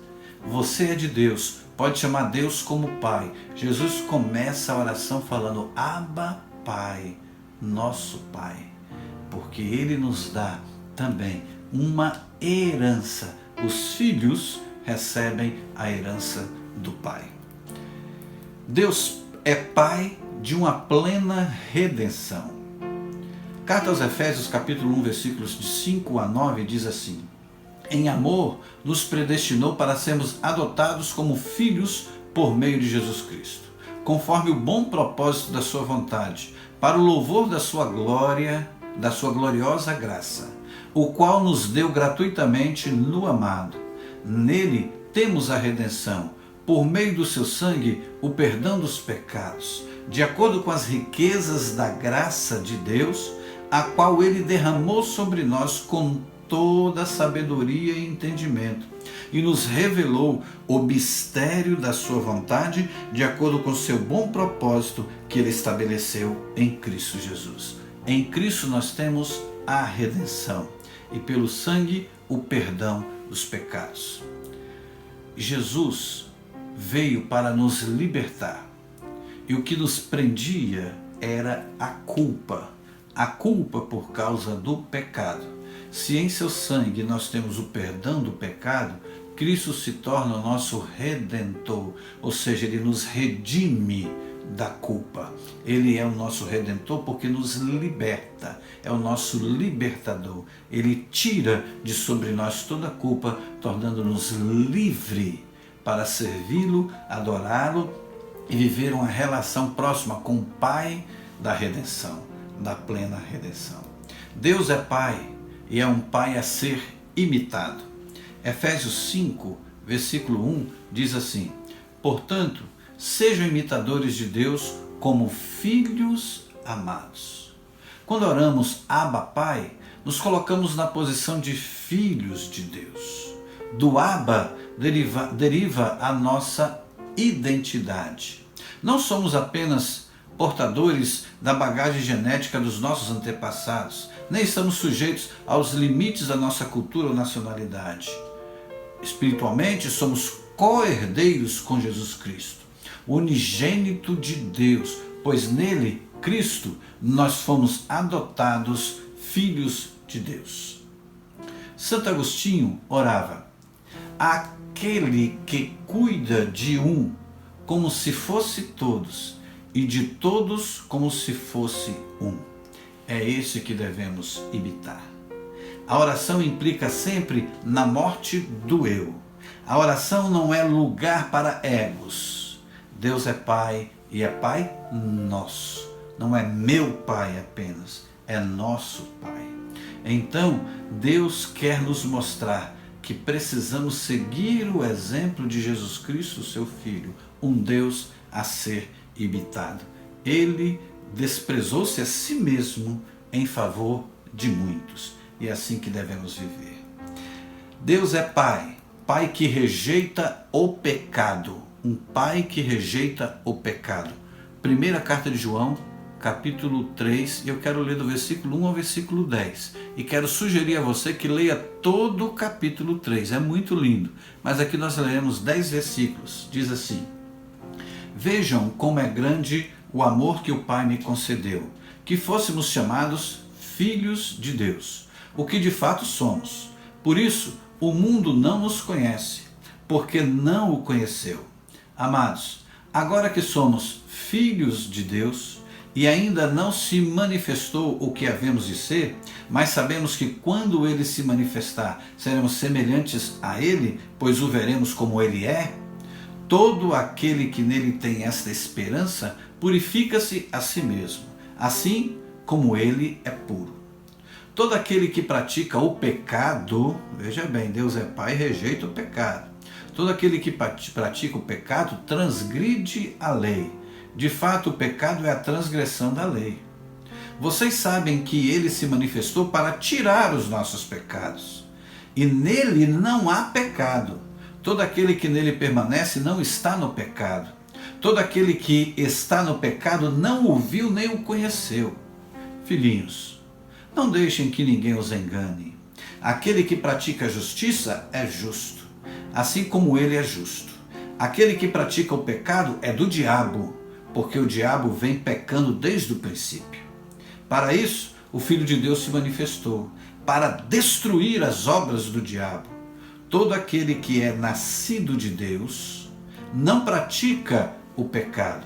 Você é de Deus, pode chamar Deus como Pai. Jesus começa a oração falando, Abba, Pai, nosso Pai. Porque Ele nos dá também uma herança. Os filhos recebem a herança do Pai. Deus é Pai de uma plena redenção. Carta aos Efésios, capítulo 1, versículos de 5 a 9, diz assim: Em amor, nos predestinou para sermos adotados como filhos por meio de Jesus Cristo, conforme o bom propósito da sua vontade, para o louvor da sua glória, da sua gloriosa graça, o qual nos deu gratuitamente no amado. Nele temos a redenção, por meio do seu sangue, o perdão dos pecados, de acordo com as riquezas da graça de Deus, a qual Ele derramou sobre nós com toda sabedoria e entendimento, e nos revelou o mistério da sua vontade, de acordo com o seu bom propósito que Ele estabeleceu em Cristo Jesus. Em Cristo nós temos a redenção, e pelo sangue o perdão dos pecados. Jesus veio para nos libertar, e o que nos prendia era a culpa por causa do pecado. Se em seu sangue nós temos o perdão do pecado, Cristo se torna o nosso Redentor, ou seja, Ele nos redime da culpa. Ele é o nosso Redentor porque nos liberta, é o nosso libertador. Ele tira de sobre nós toda a culpa, tornando-nos livre para servi-lo, adorá-lo e viver uma relação próxima com o Pai da redenção, da plena redenção. Deus é Pai e é um Pai a ser imitado. Efésios 5, versículo 1 diz assim: Portanto, sejam imitadores de Deus como filhos amados. Quando oramos Abba Pai, nos colocamos na posição de filhos de Deus. Do Abba deriva a nossa identidade. Não somos apenas portadores da bagagem genética dos nossos antepassados, nem estamos sujeitos aos limites da nossa cultura ou nacionalidade. Espiritualmente, somos co-herdeiros com Jesus Cristo, o unigênito de Deus, pois nele, Cristo, nós fomos adotados filhos de Deus. Santo Agostinho orava: aquele que cuida de um como se fosse todos, e de todos como se fosse um. É esse que devemos imitar. A oração implica sempre na morte do eu. A oração não é lugar para egos. Deus é Pai e é Pai nosso. Não é meu Pai apenas, é nosso Pai. Então, Deus quer nos mostrar que precisamos seguir o exemplo de Jesus Cristo, seu Filho, um Deus a ser imitado. Ele desprezou-se a si mesmo em favor de muitos. E é assim que devemos viver. Deus é Pai, Pai que rejeita o pecado. Um Pai que rejeita o pecado. Primeira carta de João, capítulo 3, e eu quero ler do versículo 1 ao versículo 10. E quero sugerir a você que leia todo o capítulo 3. É muito lindo. Mas aqui nós leremos 10 versículos. Diz assim: vejam como é grande o amor que o Pai me concedeu, que fôssemos chamados filhos de Deus, o que de fato somos. Por isso, o mundo não nos conhece, porque não o conheceu. Amados, agora que somos filhos de Deus, e ainda não se manifestou o que havemos de ser, mas sabemos que quando ele se manifestar, seremos semelhantes a ele, pois o veremos como ele é. Todo aquele que nele tem esta esperança purifica-se a si mesmo, assim como ele é puro. Todo aquele que pratica o pecado, veja bem, Deus é Pai e rejeita o pecado. Todo aquele que pratica o pecado transgride a lei. De fato, o pecado é a transgressão da lei. Vocês sabem que ele se manifestou para tirar os nossos pecados. E nele não há pecado. Todo aquele que nele permanece não está no pecado. Todo aquele que está no pecado não o viu nem o conheceu. Filhinhos, não deixem que ninguém os engane. Aquele que pratica a justiça é justo, assim como ele é justo. Aquele que pratica o pecado é do diabo, porque o diabo vem pecando desde o princípio. Para isso, o Filho de Deus se manifestou, para destruir as obras do diabo. Todo aquele que é nascido de Deus não pratica o pecado,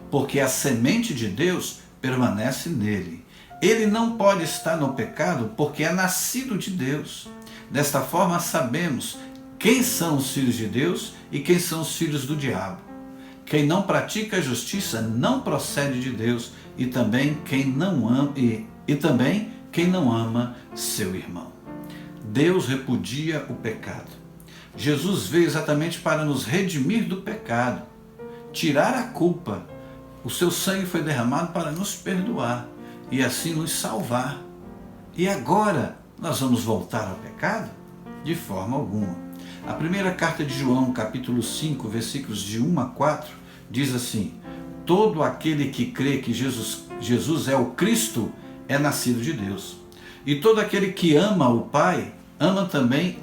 porque a semente de Deus permanece nele. Ele não pode estar no pecado porque é nascido de Deus. Desta forma sabemos quem são os filhos de Deus e quem são os filhos do diabo. Quem não pratica a justiça não procede de Deus, e também quem não ama seu irmão. Deus repudia o pecado. Jesus veio exatamente para nos redimir do pecado, tirar a culpa. O seu sangue foi derramado para nos perdoar e assim nos salvar. E agora nós vamos voltar ao pecado? De forma alguma. A primeira carta de João, capítulo 5, versículos de 1 a 4, diz assim: todo aquele que crê que Jesus é o Cristo é nascido de Deus. E todo aquele que ama o Pai, ama também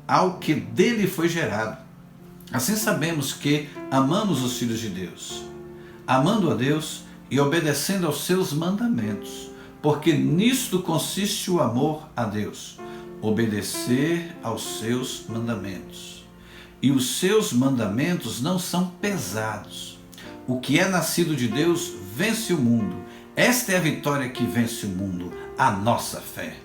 ao que dele foi gerado. Assim sabemos que amamos os filhos de Deus, amando a Deus e obedecendo aos seus mandamentos, porque nisto consiste o amor a Deus, obedecer aos seus mandamentos. E os seus mandamentos não são pesados. O que é nascido de Deus vence o mundo. Esta é a vitória que vence o mundo, a nossa fé.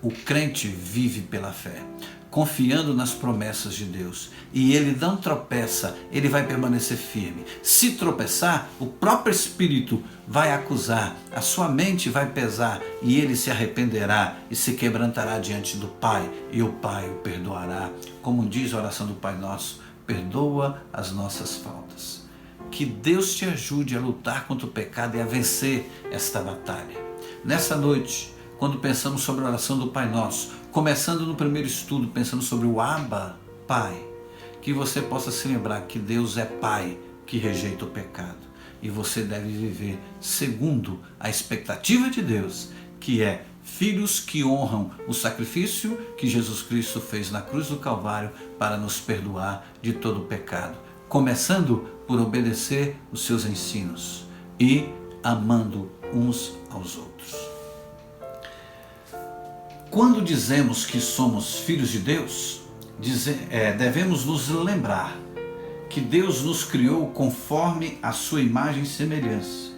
O crente vive pela fé, confiando nas promessas de Deus. E ele não tropeça, ele vai permanecer firme. Se tropeçar, o próprio Espírito vai acusar, a sua mente vai pesar e ele se arrependerá e se quebrantará diante do Pai e o Pai o perdoará. Como diz a oração do Pai Nosso, perdoa as nossas faltas. Que Deus te ajude a lutar contra o pecado e a vencer esta batalha. Nessa noite, quando pensamos sobre a oração do Pai Nosso, começando no primeiro estudo, pensando sobre o Abba, Pai, que você possa se lembrar que Deus é Pai que rejeita o pecado. E você deve viver segundo a expectativa de Deus, que é filhos que honram o sacrifício que Jesus Cristo fez na cruz do Calvário para nos perdoar de todo o pecado. Começando por obedecer os seus ensinos e amando uns aos outros. Quando dizemos que somos filhos de Deus, devemos nos lembrar que Deus nos criou conforme a sua imagem e semelhança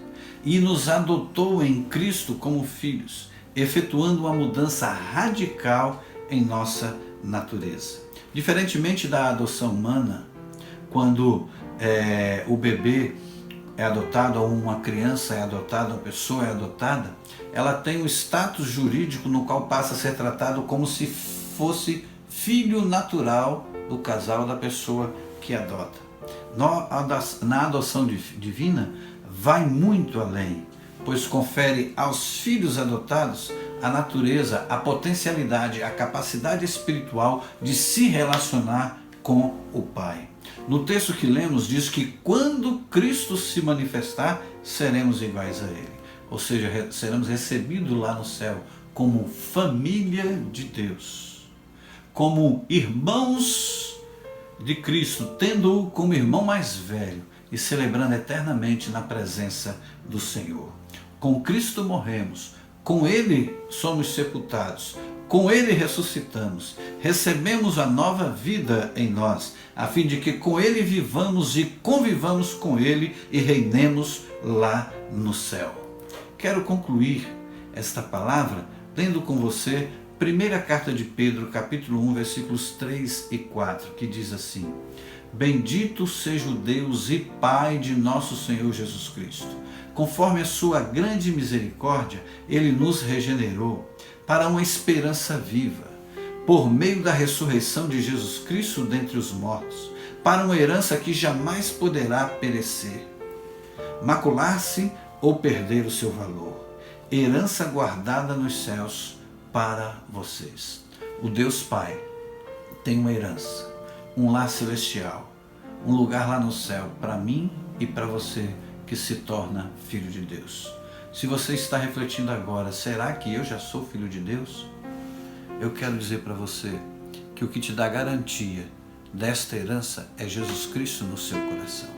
e nos adotou em Cristo como filhos, efetuando uma mudança radical em nossa natureza. Diferentemente da adoção humana, quando o bebê é adotado, ou uma criança é adotada, uma pessoa é adotada, ela tem um status jurídico no qual passa a ser tratado como se fosse filho natural do casal, da pessoa que adota. Na adoção divina, vai muito além, pois confere aos filhos adotados a natureza, a potencialidade, a capacidade espiritual de se relacionar com o Pai. No texto que lemos diz que quando Cristo se manifestar, seremos iguais a Ele. Ou seja, seremos recebidos lá no céu como família de Deus, como irmãos de Cristo, tendo-o como irmão mais velho e celebrando eternamente na presença do Senhor. Com Cristo morremos, com Ele somos sepultados, com Ele ressuscitamos, recebemos a nova vida em nós, a fim de que com Ele vivamos e convivamos com Ele e reinemos lá no céu. Quero concluir esta palavra lendo com você primeira carta de Pedro, capítulo 1, versículos 3 e 4, que diz assim: Bendito seja o Deus e Pai de nosso Senhor Jesus Cristo. Conforme a sua grande misericórdia, Ele nos regenerou para uma esperança viva, por meio da ressurreição de Jesus Cristo dentre os mortos, para uma herança que jamais poderá perecer, macular-se ou perder o seu valor, herança guardada nos céus para vocês. O Deus Pai tem uma herança, um lar celestial, um lugar lá no céu para mim e para você que se torna filho de Deus. Se você está refletindo agora, será que eu já sou filho de Deus? Eu quero dizer para você que o que te dá garantia desta herança é Jesus Cristo no seu coração.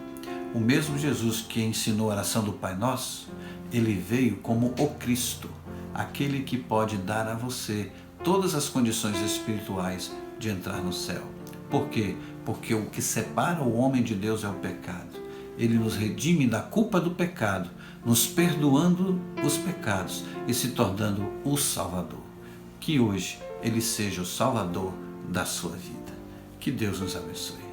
O mesmo Jesus que ensinou a oração do Pai Nosso, Ele veio como o Cristo, aquele que pode dar a você todas as condições espirituais de entrar no céu. Por quê? Porque o que separa o homem de Deus é o pecado. Ele nos redime da culpa do pecado, nos perdoando os pecados e se tornando o Salvador. Que hoje Ele seja o Salvador da sua vida. Que Deus nos abençoe.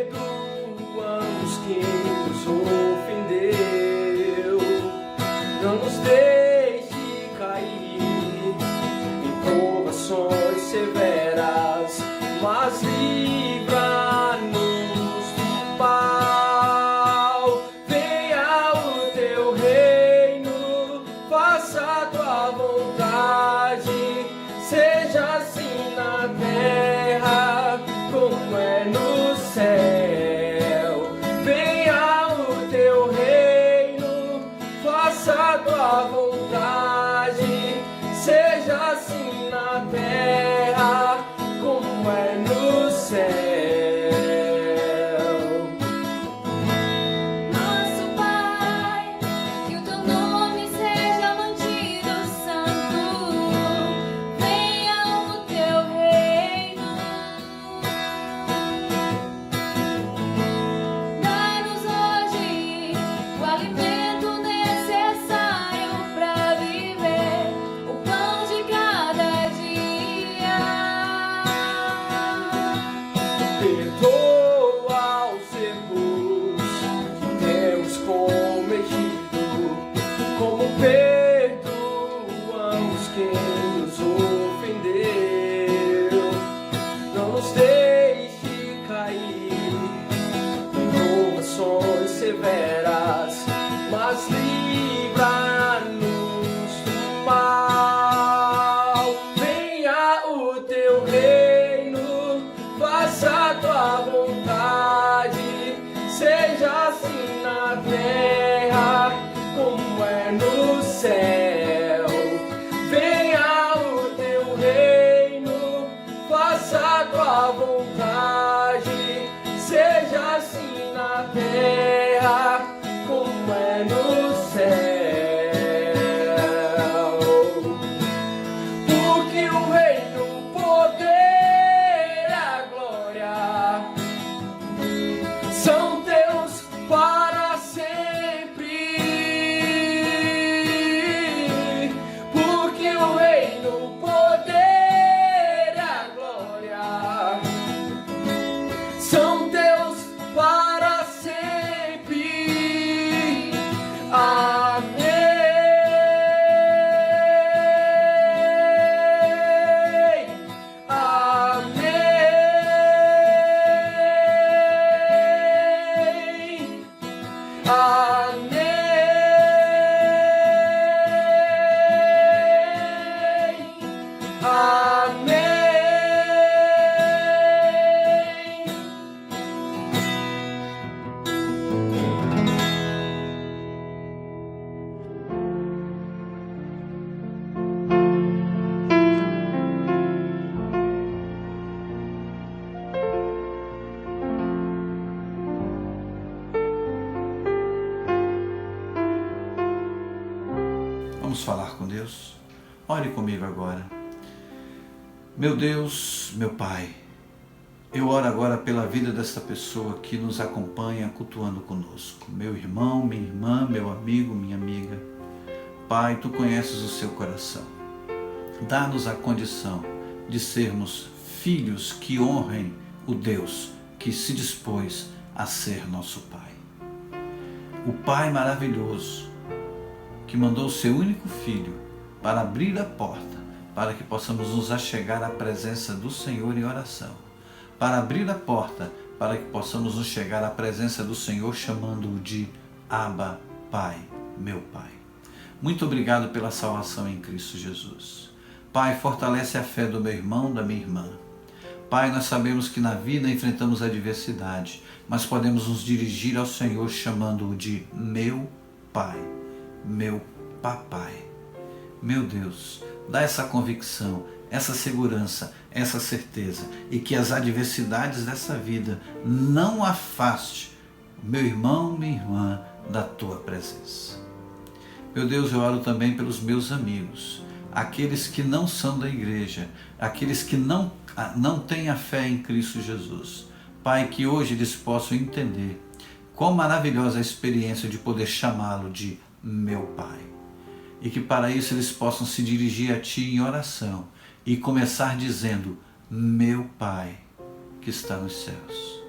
Perdoamos quem nos ofendeu, não nos deixe cair em provações severas, mas livra-nos do mal. Venha o teu reino, faça a tua vontade, seja assim na terra como é no céu. Venha o teu reino, faça a tua vontade, seja assim na terra como é no céu. Vamos falar com Deus? Ore comigo agora. Meu Deus, meu Pai, eu oro agora pela vida desta pessoa que nos acompanha cultuando conosco. Meu irmão, minha irmã, meu amigo, minha amiga. Pai, Tu conheces o seu coração. Dá-nos a condição de sermos filhos que honrem o Deus que se dispôs a ser nosso Pai. O Pai maravilhoso que mandou o seu único Filho para abrir a porta para que possamos nos achegar à presença do Senhor em oração, para abrir a porta para que possamos nos chegar à presença do Senhor chamando-o de Abba, Pai, meu Pai. Muito obrigado pela salvação em Cristo Jesus. Pai, fortalece a fé do meu irmão, da minha irmã. Pai, nós sabemos que na vida enfrentamos adversidade, mas podemos nos dirigir ao Senhor chamando-o de meu Pai, meu Papai. Meu Deus, dá essa convicção, essa segurança, essa certeza e que as adversidades dessa vida não afaste meu irmão, minha irmã da Tua presença. Meu Deus, eu oro também pelos meus amigos, aqueles que não são da igreja, aqueles que não têm a fé em Cristo Jesus. Pai, que hoje eles possam entender quão maravilhosa a experiência de poder chamá-lo de meu Pai. E que para isso eles possam se dirigir a Ti em oração e começar dizendo, meu Pai que está nos céus,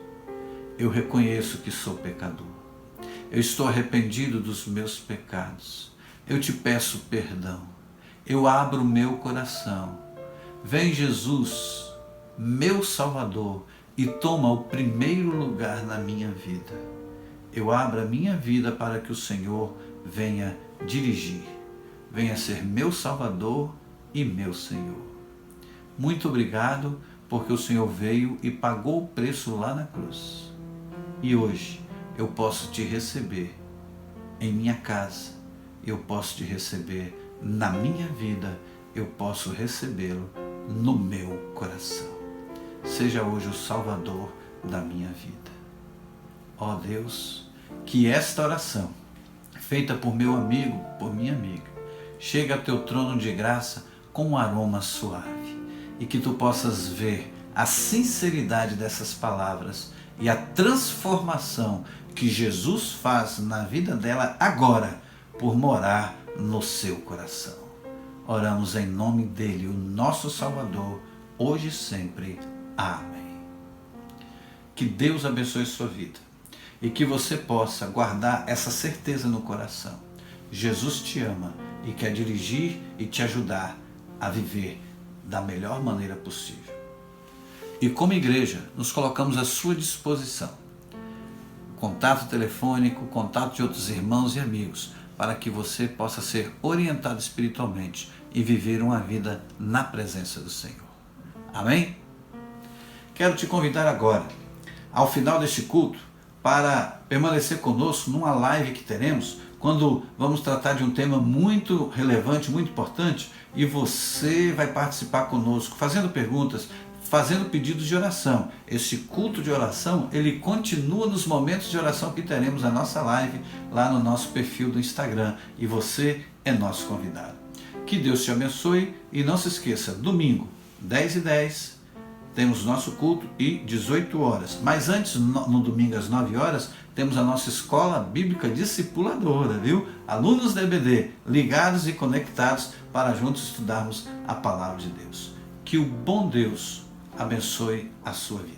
eu reconheço que sou pecador. Eu estou arrependido dos meus pecados. Eu Te peço perdão. Eu abro o meu coração. Vem Jesus, meu Salvador, e toma o primeiro lugar na minha vida. Eu abro a minha vida para que o Senhor venha dirigir, venha ser meu Salvador e meu Senhor. Muito obrigado, porque o Senhor veio e pagou o preço lá na cruz. E hoje eu posso Te receber em minha casa, eu posso Te receber na minha vida, eu posso recebê-lo no meu coração. Seja hoje o Salvador da minha vida. Ó Deus, que esta oração, feita por meu amigo, por minha amiga, chegue a Teu trono de graça com um aroma suave e que Tu possas ver a sinceridade dessas palavras e a transformação que Jesus faz na vida dela agora por morar no seu coração. Oramos em nome dele, o nosso Salvador, hoje e sempre. Amém. Que Deus abençoe sua vida e que você possa guardar essa certeza no coração. Jesus te ama e quer dirigir e te ajudar a viver da melhor maneira possível. E como igreja, nos colocamos à sua disposição. Contato telefônico, contato de outros irmãos e amigos, para que você possa ser orientado espiritualmente e viver uma vida na presença do Senhor. Amém? Quero te convidar agora, ao final deste culto, para permanecer conosco numa live que teremos, quando vamos tratar de um tema muito relevante, muito importante, e você vai participar conosco, fazendo perguntas, fazendo pedidos de oração. Este culto de oração, ele continua nos momentos de oração que teremos a nossa live lá no nosso perfil do Instagram, e você é nosso convidado. Que Deus te abençoe e não se esqueça, domingo, 10h10, temos nosso culto e 18 horas. Mas antes, no domingo às 9 horas, temos a nossa escola bíblica discipuladora, viu? Alunos da EBD, ligados e conectados para juntos estudarmos a palavra de Deus. Que o bom Deus abençoe a sua vida.